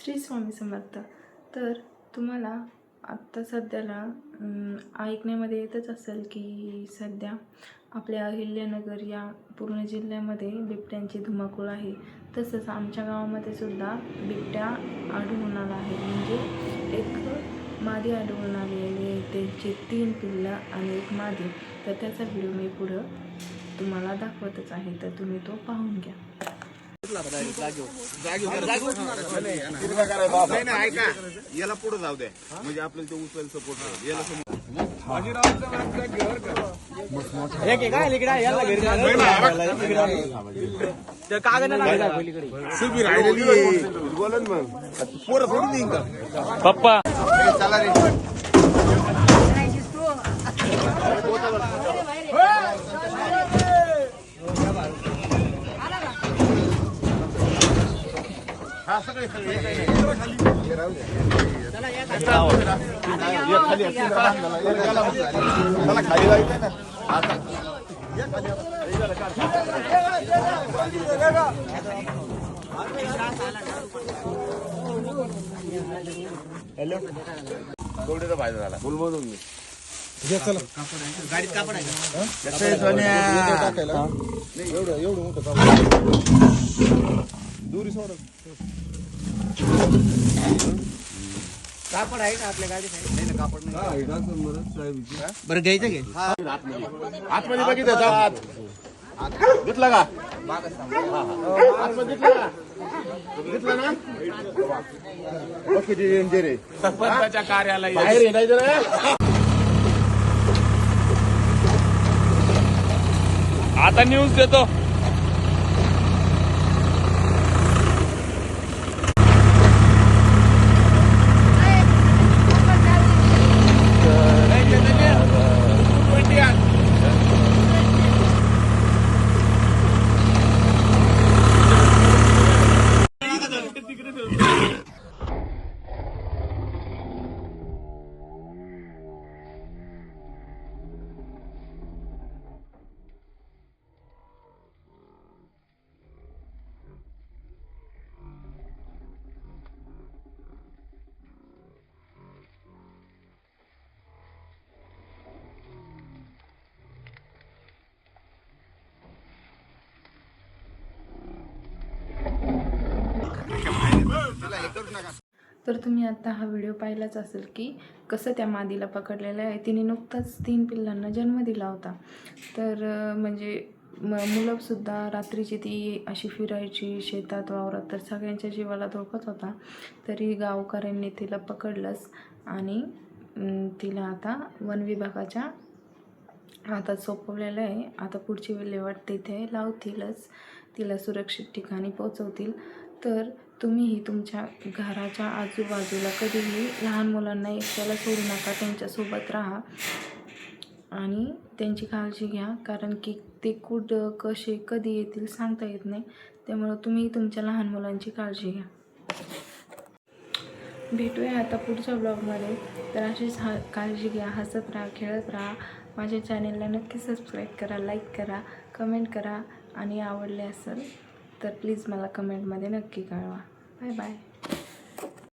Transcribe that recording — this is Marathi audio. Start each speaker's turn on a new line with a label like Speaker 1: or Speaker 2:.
Speaker 1: श्री स्वामी समर्थ. तर तुम्हाला आत्ता सध्याला ऐकण्यामध्ये येतच असेल की सध्या आपल्या अहिल्यानगर या पूर्ण जिल्ह्यामध्ये बिबट्यांची धुमाकूळ आहे. तसंच आमच्या गावामध्ये सुद्धा बिबट्या आढळून आला आहे. म्हणजे एक मादी आढळून आलेली आहे, त्यांची 3 पिल्लं आणि एक मादी. तर त्याचा व्हिडिओ मी पुढं तुम्हाला दाखवतच आहे, तर तुम्ही तो पाहून घ्या.
Speaker 2: याला पुढे जाऊ द्या म्हणजे आपल्याला ते उचलायला सपोर्ट याला बोलन मग पोरं थोडी देईन का पप्पा चला रे हा सगळे हॅलो थोडीचा फायदा झाला बोलबोलून मी गाडीत कापड आहे का एवढं मोठं दुरी सोड कापड आहे का आपल्या गाडीत? कापड नाही बरं घ्यायचं घे आतमध्ये बघितलं घेतला का आतमध्ये घेतला ना किती डेंजर आहे सरपंचाच्या कार्यालय बाहेर येणार
Speaker 3: आता न्यूज देतो.
Speaker 1: तर तुम्ही आता हा व्हिडिओ पाहिलाच असेल की कसं त्या मादीला पकडलेलं आहे. तिने नुकताच 3 पिल्लांना जन्म दिला होता. तर म्हणजे मुलंसुद्धा रात्रीची ती अशी फिरायची शेतात वावरात, तर सगळ्यांच्या जीवाला धोकाच होता. तरी गावकऱ्यांनी तिला पकडलंच आणि तिला आता वन विभागाच्या हातात सोपवलेलं आहे. आता पुढची विल्हेवाट तिथे लावतीलच, तिला सुरक्षित ठिकाणी पोचवतील. तर तुम्हीही तुमच्या घराच्या आजूबाजूला कधीही लहान मुलांना एकट्याला सोडू नका, त्यांच्यासोबत राहा आणि त्यांची काळजी घ्या. कारण की ते कुठं कसे कधी येतील सांगता येत नाही. त्यामुळं तुम्ही तुमच्या लहान मुलांची काळजी घ्या. भेटूया आता पुढच्या ब्लॉगमध्ये. तर अशीच काळजी घ्या, हसत राहा, खेळत राहा. माझ्या चॅनेलला नक्की सबस्क्राईब करा, लाईक करा, कमेंट करा आणि आवडले असेल तर प्लीज मला कमेंटमध्ये नक्की कळवा. Bye bye.